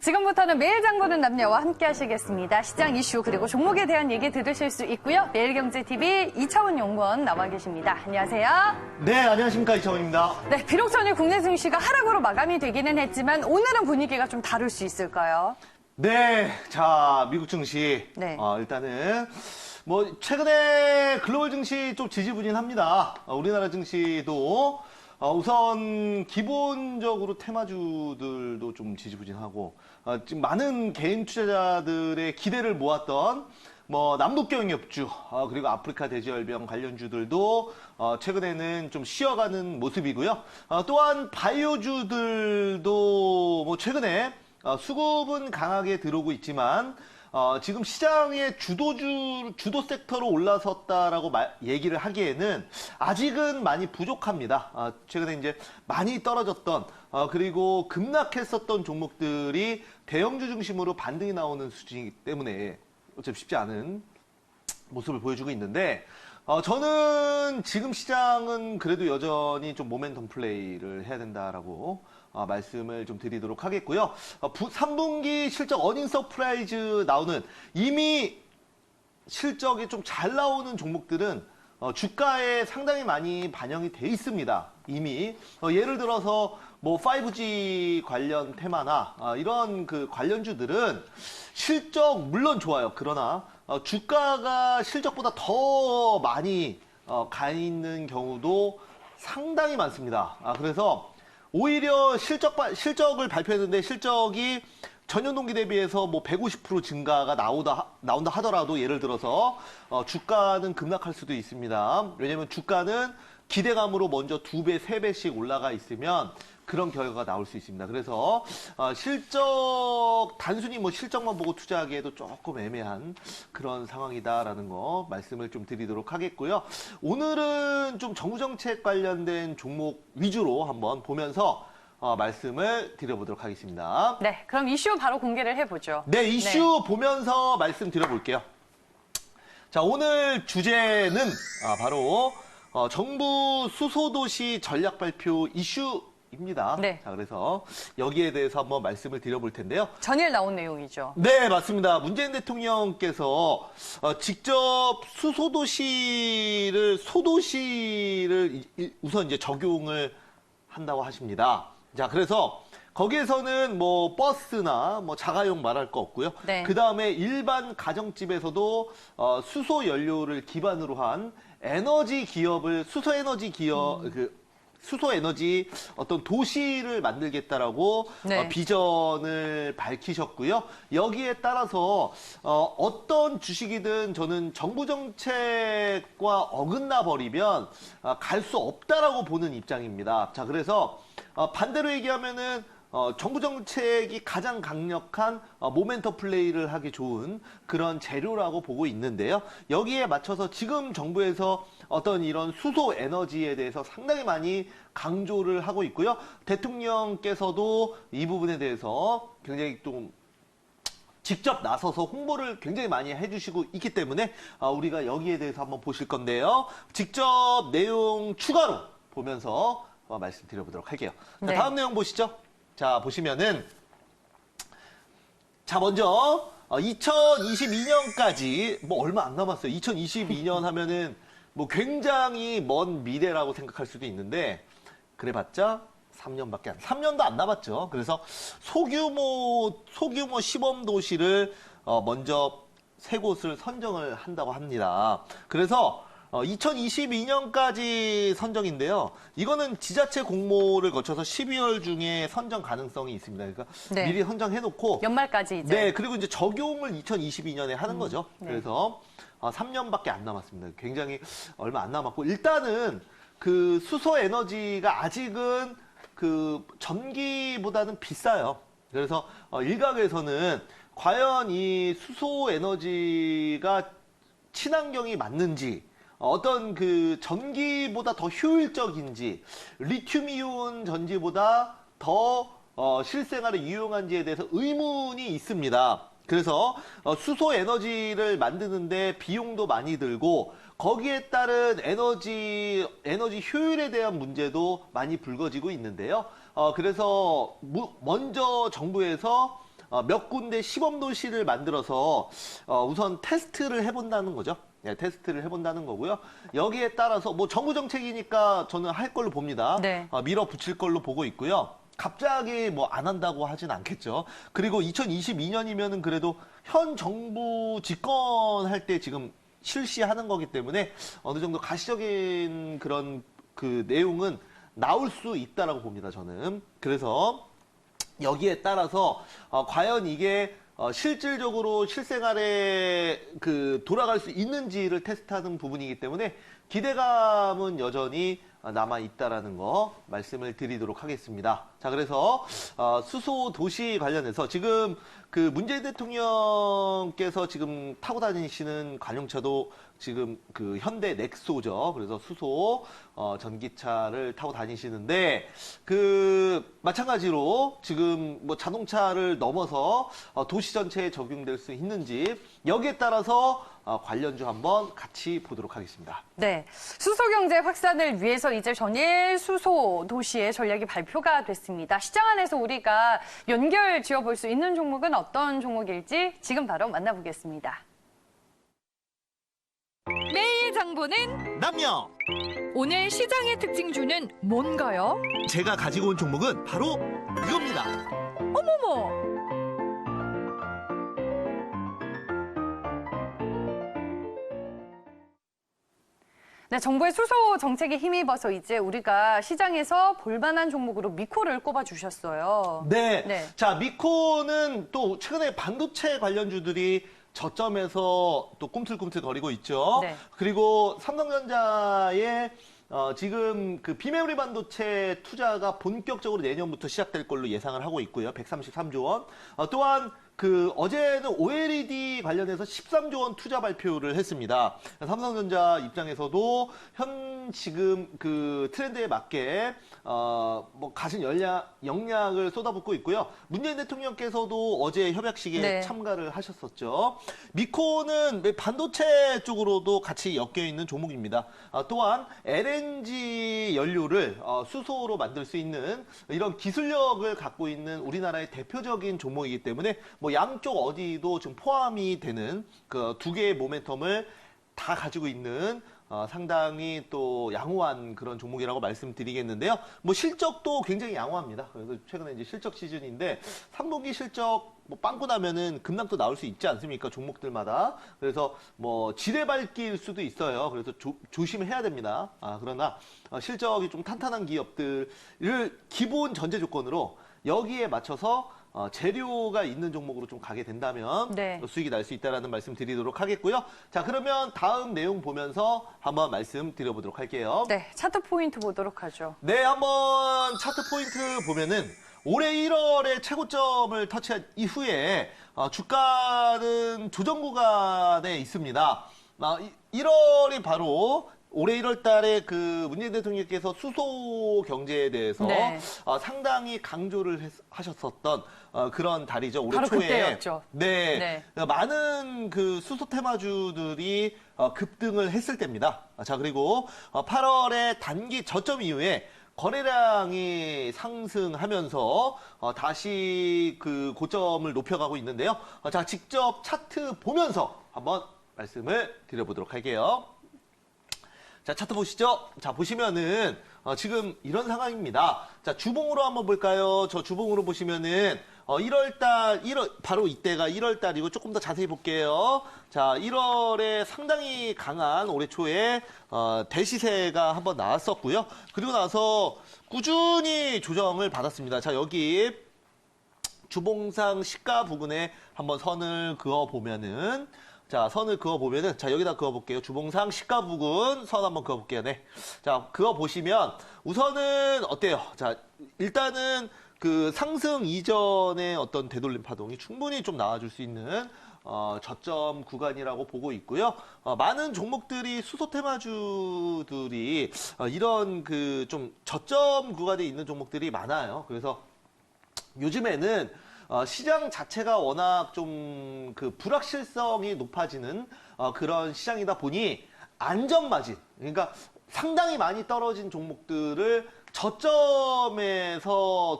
지금부터는 매일 장보는 남녀와 함께 하시겠습니다. 시장 이슈 그리고 종목에 대한 얘기 들으실 수 있고요. 매일경제TV 이차원 연구원 나와 계십니다. 안녕하세요. 네, 안녕하십니까. 이차원입니다. 네, 비록 전일 국내 증시가 하락으로 마감이 되기는 했지만 오늘은 분위기가 좀 다를 수 있을까요? 네, 자, 미국 증시. 네. 일단은 최근에 글로벌 증시 좀 지지부진합니다. 우리나라 증시도 우선 기본적으로 테마주들도 좀 지지부진하고 지금 많은 개인 투자자들의 기대를 모았던 남북경협주 그리고 아프리카 돼지열병 관련주들도 최근에는 좀 쉬어가는 모습이고요. 또한 바이오주들도 최근에 수급은 강하게 들어오고 있지만 지금 시장의 주도 섹터로 올라섰다라고 얘기를 하기에는 아직은 많이 부족합니다. 최근에 이제 많이 떨어졌던 그리고 급락했었던 종목들이 대형주 중심으로 반등이 나오는 수준이기 때문에 어차피 쉽지 않은 모습을 보여주고 있는데 저는 지금 시장은 그래도 여전히 좀 모멘텀 플레이를 해야 된다라고 말씀을 좀 드리도록 하겠고요. 3분기 실적 어닝 서프라이즈 나오는 이미 실적이 좀 잘 나오는 종목들은 주가에 상당히 많이 반영이 돼 있습니다. 이미 예를 들어서 5G 관련 테마나 이런 그 관련주들은 실적 물론 좋아요. 그러나 주가가 실적보다 더 많이 가 있는 경우도 상당히 많습니다. 그래서 오히려 실적을 발표했는데 실적이 전년 동기 대비해서 150% 증가가 나온다 하더라도 예를 들어서 주가는 급락할 수도 있습니다. 왜냐면 주가는 기대감으로 먼저 2배, 3배씩 올라가 있으면 그런 결과가 나올 수 있습니다. 그래서 단순히 실적만 보고 투자하기에도 조금 애매한 그런 상황이다라는 거 말씀을 좀 드리도록 하겠고요. 오늘은 좀 정부정책 관련된 종목 위주로 한번 보면서 말씀을 드려보도록 하겠습니다. 네, 그럼 이슈 바로 공개를 해보죠. 네, 이슈 보면서 말씀 드려볼게요. 자, 오늘 주제는 바로 정부 수소도시 전략 발표 이슈입니다. 네. 자, 그래서 여기에 대해서 한번 말씀을 드려볼 텐데요. 전일 나온 내용이죠. 네, 맞습니다. 문재인 대통령께서 직접 소도시를 우선 이제 적용을 한다고 하십니다. 자, 그래서 거기에서는 버스나 자가용 말할 거 없고요. 네. 그 다음에 일반 가정집에서도 수소 연료를 기반으로 한 수소 에너지 어떤 도시를 만들겠다라고 네. 비전을 밝히셨고요. 여기에 따라서 어떤 주식이든 저는 정부 정책과 어긋나 버리면 갈 수 없다라고 보는 입장입니다. 자, 그래서 반대로 얘기하면은 정부 정책이 가장 강력한 모멘텀 플레이를 하기 좋은 그런 재료라고 보고 있는데요. 여기에 맞춰서 지금 정부에서 어떤 이런 수소 에너지에 대해서 상당히 많이 강조를 하고 있고요. 대통령께서도 이 부분에 대해서 굉장히 좀 직접 나서서 홍보를 굉장히 많이 해주시고 있기 때문에 우리가 여기에 대해서 한번 보실 건데요. 직접 내용 추가로 보면서 말씀드려보도록 할게요. 자, 네. 다음 내용 보시죠. 자, 보시면은 자, 먼저 2022년까지 얼마 안 남았어요. 2022년 하면은 굉장히 먼 미래라고 생각할 수도 있는데 그래봤자 3년도 안 남았죠. 그래서 소규모 시범 도시를 먼저 3곳을 선정을 한다고 합니다. 그래서 2022년까지 선정인데요. 이거는 지자체 공모를 거쳐서 12월 중에 선정 가능성이 있습니다. 그러니까 네. 미리 선정해놓고 연말까지 이제. 네, 그리고 이제 적용을 2022년에 하는 거죠. 네. 그래서 3년밖에 안 남았습니다. 굉장히 얼마 안 남았고 일단은 그 수소 에너지가 아직은 그 전기보다는 비싸요. 그래서 일각에서는 과연 이 수소 에너지가 친환경이 맞는지 어떤 그 전기보다 더 효율적인지 리튬이온 전지보다 더 실생활에 유용한지에 대해서 의문이 있습니다. 그래서 수소 에너지를 만드는데 비용도 많이 들고 거기에 따른 에너지 효율에 대한 문제도 많이 불거지고 있는데요. 그래서 먼저 정부에서 몇 군데 시범 도시를 만들어서 우선 테스트를 해본다는 거죠. 네, 테스트를 해본다는 거고요. 여기에 따라서 뭐 정부 정책이니까 저는 할 걸로 봅니다. 네. 밀어붙일 걸로 보고 있고요. 갑자기 뭐 안 한다고 하진 않겠죠. 그리고 2022년이면은 그래도 현 정부 집권할 때 지금 실시하는 거기 때문에 어느 정도 가시적인 그런 그 내용은 나올 수 있다라고 봅니다, 저는. 그래서 여기에 따라서 과연 이게 실질적으로 실생활에 그 돌아갈 수 있는지를 테스트하는 부분이기 때문에 기대감은 여전히 남아 있다라는 거 말씀을 드리도록 하겠습니다. 자, 그래서 수소 도시 관련해서 지금 그 문재인 대통령께서 지금 타고 다니시는 관용차도 지금 그 현대 넥소죠. 그래서 수소 전기차를 타고 다니시는데 그 마찬가지로 지금 뭐 자동차를 넘어서 도시 전체에 적용될 수 있는지 여기에 따라서 관련주 한번 같이 보도록 하겠습니다. 네, 수소 경제 확산을 위해서 이제 전일 수소 도시의 전략이 발표가 됐습니다. 시장 안에서 우리가 연결 지어볼 수 있는 종목은 어떤 종목일지 지금 바로 만나보겠습니다. 매일 장보는 남녀! 오늘 시장의 특징주는 뭔가요? 제가 가지고 온 종목은 바로 이겁니다. 어머머! 네, 정부의 수소 정책에 힘입어서 이제 우리가 시장에서 볼만한 종목으로 미코를 꼽아주셨어요. 네. 네. 자, 미코는 또 최근에 반도체 관련주들이 저점에서 또 꿈틀꿈틀 거리고 있죠. 네. 그리고 삼성전자의 지금 그 비메모리 반도체 투자가 본격적으로 내년부터 시작될 걸로 예상을 하고 있고요. 133조 원. 또한 그 어제는 OLED 관련해서 13조 원 투자 발표를 했습니다. 삼성전자 입장에서도 현 지금 그 트렌드에 맞게 뭐 가진 역량을 쏟아붓고 있고요. 문재인 대통령께서도 어제 협약식에 네. 참가를 하셨었죠. 미코는 반도체 쪽으로도 같이 엮여 있는 종목입니다. 또한 LNG 연료를 수소로 만들 수 있는 이런 기술력을 갖고 있는 우리나라의 대표적인 종목이기 때문에 뭐 양쪽 어디도 지금 포함이 되는 그 두 개의 모멘텀을 다 가지고 있는 상당히 또 양호한 그런 종목이라고 말씀드리겠는데요. 뭐 실적도 굉장히 양호합니다. 그래서 최근에 이제 실적 시즌인데 3분기 실적 뭐 빵꾸 나면은 급락도 나올 수 있지 않습니까? 종목들마다. 그래서 뭐 지뢰밟기일 수도 있어요. 그래서 조심해야 됩니다. 그러나 실적이 좀 탄탄한 기업들을 기본 전제 조건으로 여기에 맞춰서 재료가 있는 종목으로 좀 가게 된다면 네. 수익이 날 수 있다는 말씀 드리도록 하겠고요. 자, 그러면 다음 내용 보면서 한번 말씀 드려보도록 할게요. 네, 차트 포인트 보도록 하죠. 네, 한번 차트 포인트 보면은 올해 1월에 최고점을 터치한 이후에 주가는 조정 구간에 있습니다. 1월이 바로 올해 1월 달에 그 문재인 대통령께서 수소 경제에 대해서 네. 상당히 강조를 하셨었던 그런 달이죠. 올해 바로 초에. 그때였죠. 네. 네. 많은 그 수소 테마주들이 급등을 했을 때입니다. 자, 그리고 8월에 단기 저점 이후에 거래량이 상승하면서 다시 그 고점을 높여가고 있는데요. 자, 직접 차트 보면서 한번 말씀을 드려보도록 할게요. 자, 차트 보시죠. 자, 보시면은 지금 이런 상황입니다. 자, 주봉으로 한번 볼까요? 저 주봉으로 보시면은 1월달, 바로 이때가 1월달이고 조금 더 자세히 볼게요. 자, 1월에 상당히 강한 올해 초에 대시세가 한번 나왔었고요. 그리고 나서 꾸준히 조정을 받았습니다. 자, 여기 주봉상 시가 부근에 한번 선을 그어보면은 자, 선을 그어보면은, 자, 여기다 그어볼게요. 주봉상 시가 부근 선 한번 그어볼게요. 네. 자, 그어보시면, 우선은 어때요? 자, 일단은 그 상승 이전의 어떤 되돌림 파동이 충분히 좀 나와줄 수 있는, 저점 구간이라고 보고 있고요. 많은 종목들이 수소 테마주들이, 이런 그 좀 저점 구간에 있는 종목들이 많아요. 그래서 요즘에는 시장 자체가 워낙 좀 그 불확실성이 높아지는 그런 시장이다 보니 안전마진, 그러니까 상당히 많이 떨어진 종목들을 저점에서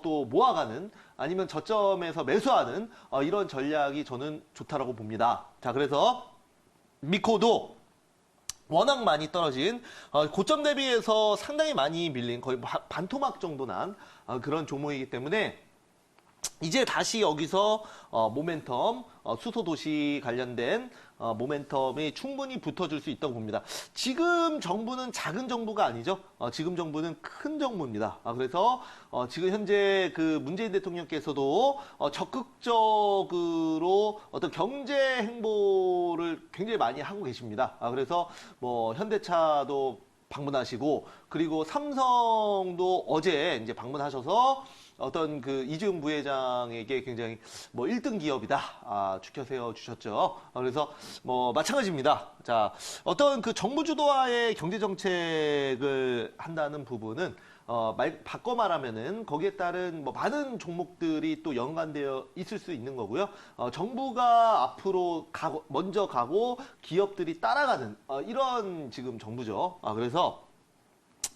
또 모아가는 아니면 저점에서 매수하는 이런 전략이 저는 좋다라고 봅니다. 자, 그래서 미코도 워낙 많이 떨어진 고점 대비해서 상당히 많이 밀린 거의 반토막 정도 난 그런 종목이기 때문에 이제 다시 여기서 모멘텀, 수소도시 관련된 모멘텀이 충분히 붙어줄 수 있다고 봅니다. 지금 정부는 작은 정부가 아니죠. 지금 정부는 큰 정부입니다. 그래서 지금 현재 그 문재인 대통령께서도 적극적으로 어떤 경제 행보를 굉장히 많이 하고 계십니다. 그래서 뭐 현대차도 방문하시고 그리고 삼성도 어제 이제 방문하셔서 어떤 그 이재용 부회장에게 굉장히 뭐 1등 기업이다 추켜 세워 주셨죠. 그래서 뭐 마찬가지입니다. 자, 어떤 그 정부 주도하에 경제 정책을 한다는 부분은 바꿔 말하면은 거기에 따른 뭐 많은 종목들이 또 연관되어 있을 수 있는 거고요. 정부가 앞으로 먼저 가고 기업들이 따라가는 이런 지금 정부죠. 그래서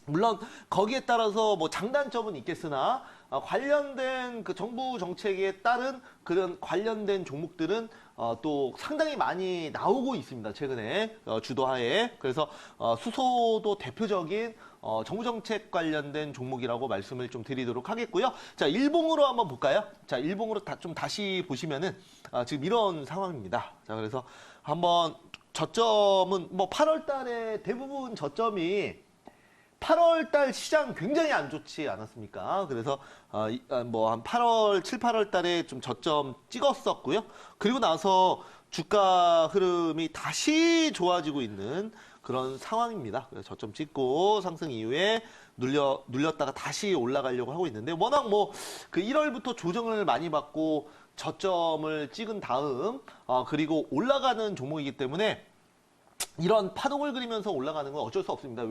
물론 거기에 따라서 뭐 장단점은 있겠으나 관련된 그 정부 정책에 따른 그런 관련된 종목들은 또 상당히 많이 나오고 있습니다. 최근에 주도하에. 그래서 수소도 대표적인 정부 정책 관련된 종목이라고 말씀을 좀 드리도록 하겠고요. 자, 일봉으로 한번 볼까요? 자, 일봉으로 좀 다시 보시면은 지금 이런 상황입니다. 자, 그래서 한번 저점은 뭐 8월 달에 대부분 저점이 8월 달 시장 굉장히 안 좋지 않았습니까? 그래서 뭐 한 8월, 7, 8월 달에 좀 저점 찍었었고요. 그리고 나서 주가 흐름이 다시 좋아지고 있는 그런 상황입니다. 그래서 저점 찍고 상승 이후에 눌렸다가 다시 올라가려고 하고 있는데 워낙 뭐 그 1월부터 조정을 많이 받고 저점을 찍은 다음 그리고 올라가는 종목이기 때문에 이런 파동을 그리면서 올라가는 건 어쩔 수 없습니다.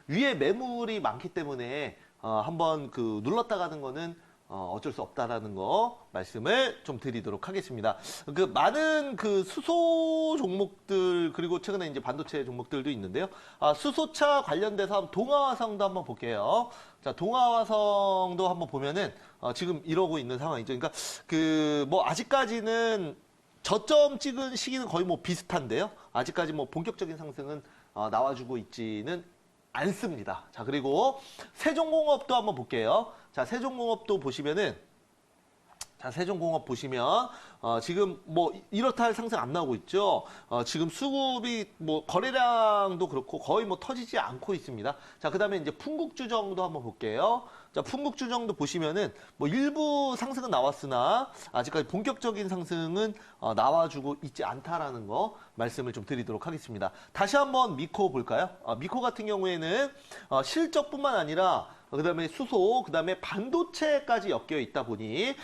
위에 매물이 많기 때문에 한번 그 눌렀다 가는 거는 어쩔 수 없다라는 거 말씀을 좀 드리도록 하겠습니다. 그 많은 그 수소 종목들 그리고 최근에 이제 반도체 종목들도 있는데요. 수소차 관련돼서 한번 동아화성도 한번 볼게요. 자, 동아화성도 한번 보면은 지금 이러고 있는 상황이죠. 그러니까 그 뭐 아직까지는 저점 찍은 시기는 거의 뭐 비슷한데요. 아직까지 뭐 본격적인 상승은 나와주고 있지는 않습니다. 자, 그리고 세종공업도 한번 볼게요. 자, 세종공업도 보시면은 자, 세종공업 보시면 지금 뭐 이렇다 할 상승 안 나오고 있죠. 지금 수급이 뭐 거래량도 그렇고 거의 뭐 터지지 않고 있습니다. 자, 그다음에 이제 풍국주정도 한번 볼게요. 자, 풍국주정도 보시면은 뭐 일부 상승은 나왔으나 아직까지 본격적인 상승은 나와주고 있지 않다라는 거 말씀을 좀 드리도록 하겠습니다. 다시 한번 미코 볼까요? 미코 같은 경우에는 실적뿐만 아니라 그다음에 수소, 그다음에 반도체까지 엮여 있다 보니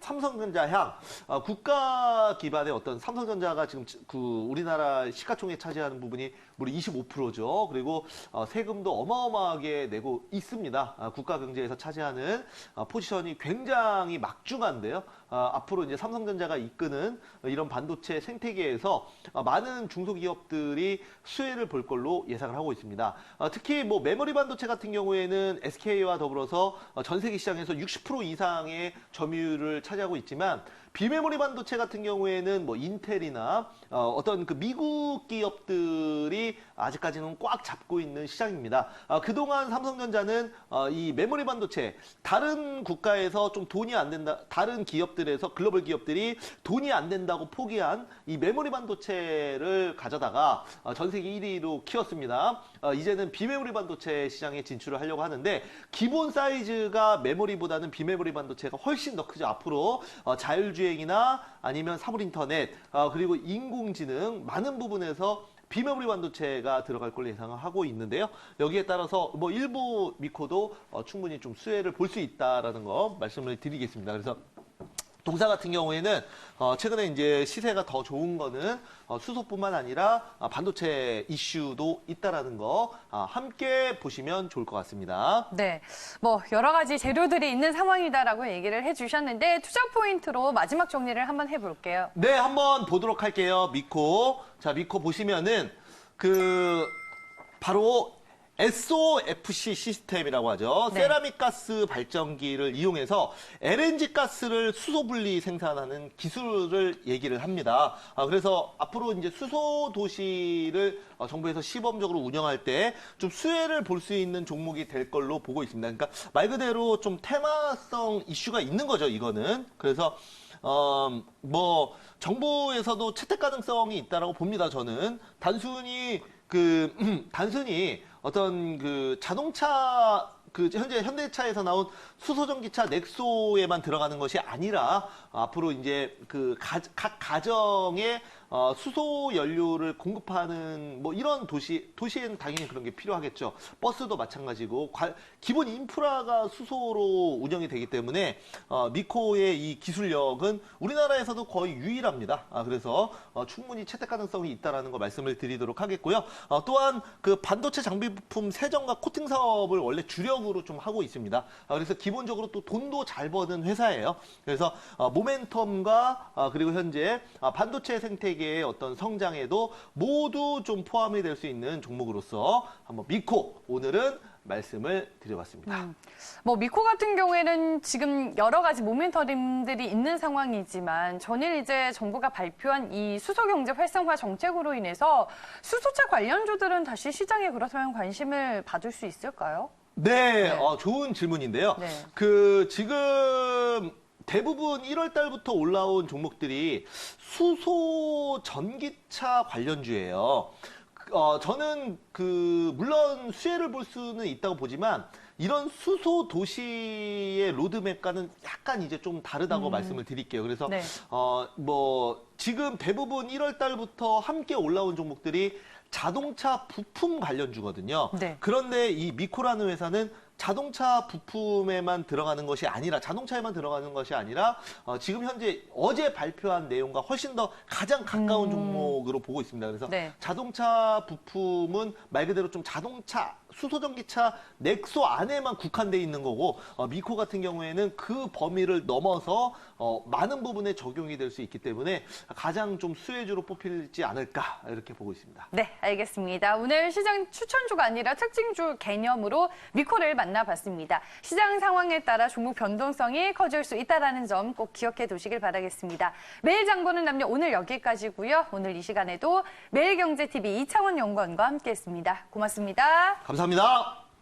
삼성전자향 국가 기반의 어떤 삼성전자가 지금 그 우리나라 시가총액 차지하는 부분이 무려 25%죠. 그리고 세금도 어마어마하게 내고 있습니다. 국가 경제에서 차지하는 포지션이 굉장히 막중한데요. 앞으로 이제 삼성전자가 이끄는 이런 반도체 생태계에서 많은 중소기업들이 수혜를 볼 걸로 예상을 하고 있습니다. 특히 뭐 메모리 반도체 같은 경우에는 SK와 더불어서 전 세계 시장에서 60% 이상의 점유율을 차지하고 있지만 비메모리 반도체 같은 경우에는 뭐 인텔이나 어떤 그 미국 기업들이 아직까지는 꽉 잡고 있는 시장입니다. 그동안 삼성전자는 이 메모리 반도체 다른 국가에서 좀 돈이 안 된다, 다른 기업들에서 글로벌 기업들이 돈이 안 된다고 포기한 이 메모리 반도체를 가져다가 전 세계 1위로 키웠습니다. 이제는 비메모리 반도체 시장에 진출을 하려고 하는데 기본 사이즈가 메모리보다는 비메모리 반도체가 훨씬 더 크죠. 앞으로 자율주행이나 아니면 사물인터넷 그리고 인공지능 많은 부분에서 비메모리 반도체가 들어갈 걸로 예상을 하고 있는데요. 여기에 따라서 뭐 일부 미코도 충분히 좀 수혜를 볼 수 있다라는 거 말씀을 드리겠습니다. 그래서 동사 같은 경우에는 최근에 이제 시세가 더 좋은 거는 수소뿐만 아니라 반도체 이슈도 있다라는 거 함께 보시면 좋을 것 같습니다. 네, 뭐 여러 가지 재료들이 있는 상황이다라고 얘기를 해주셨는데 투자 포인트로 마지막 정리를 한번 해볼게요. 네, 한번 보도록 할게요. 미코. 자, 미코 보시면은 바로 SOFC 시스템이라고 하죠. 네. 세라믹 가스 발전기를 이용해서 LNG 가스를 수소 분리 생산하는 기술을 얘기를 합니다. 그래서 앞으로 이제 수소 도시를 정부에서 시범적으로 운영할 때 좀 수혜를 볼 수 있는 종목이 될 걸로 보고 있습니다. 그러니까 말 그대로 좀 테마성 이슈가 있는 거죠, 이거는. 그래서 뭐 정부에서도 채택 가능성이 있다라고 봅니다. 저는 단순히 어떤 그 자동차 현재 현대차에서 나온 수소전기차 넥소에만 들어가는 것이 아니라 앞으로 이제 각 가정에 수소 연료를 공급하는 뭐 이런 도시에는 당연히 그런 게 필요하겠죠. 버스도 마찬가지고 기본 인프라가 수소로 운영이 되기 때문에 미코의 이 기술력은 우리나라에서도 거의 유일합니다. 그래서 충분히 채택 가능성이 있다라는 거 말씀을 드리도록 하겠고요. 또한 그 반도체 장비 부품 세정과 코팅 사업을 원래 주력으로 좀 하고 있습니다. 그래서 기본적으로 또 돈도 잘 버는 회사예요. 그래서 모멘텀과 그리고 현재 반도체 생태계의 어떤 성장에도 모두 좀 포함이 될 수 있는 종목으로서 한번 미코 오늘은 말씀을 드려봤습니다. 뭐 미코 같은 경우에는 지금 여러 가지 모멘텀들이 있는 상황이지만 전일 이제 정부가 발표한 이 수소경제 활성화 정책으로 인해서 수소차 관련주들은 다시 시장에 그렇다면 관심을 받을 수 있을까요? 네, 좋은 질문인데요. 네. 지금 대부분 1월 달부터 올라온 종목들이 수소 전기차 관련주예요. 저는 물론 수혜를 볼 수는 있다고 보지만 이런 수소 도시의 로드맵과는 약간 이제 좀 다르다고 말씀을 드릴게요. 그래서 네. 지금 대부분 1월 달부터 함께 올라온 종목들이 자동차 부품 관련주거든요. 네. 그런데 이 미코라는 회사는 자동차 부품에만 들어가는 것이 아니라 자동차에만 들어가는 것이 아니라 지금 현재 어제 발표한 내용과 훨씬 더 가장 가까운 종목으로 보고 있습니다. 그래서 네. 자동차 부품은 말 그대로 좀 자동차 수소전기차 넥소 안에만 국한돼 있는 거고 미코 같은 경우에는 그 범위를 넘어서 많은 부분에 적용이 될 수 있기 때문에 가장 좀 수혜주로 뽑힐지 않을까 이렇게 보고 있습니다. 네, 알겠습니다. 오늘 시장 추천주가 아니라 특징주 개념으로 미코를 만나봤습니다. 시장 상황에 따라 종목 변동성이 커질 수 있다는 점 꼭 기억해 두시길 바라겠습니다. 매일 장보는 남녀 오늘 여기까지고요. 오늘 이 시간에도 매일경제TV 이창원 연구원과 함께했습니다. 고맙습니다. 감사합니다.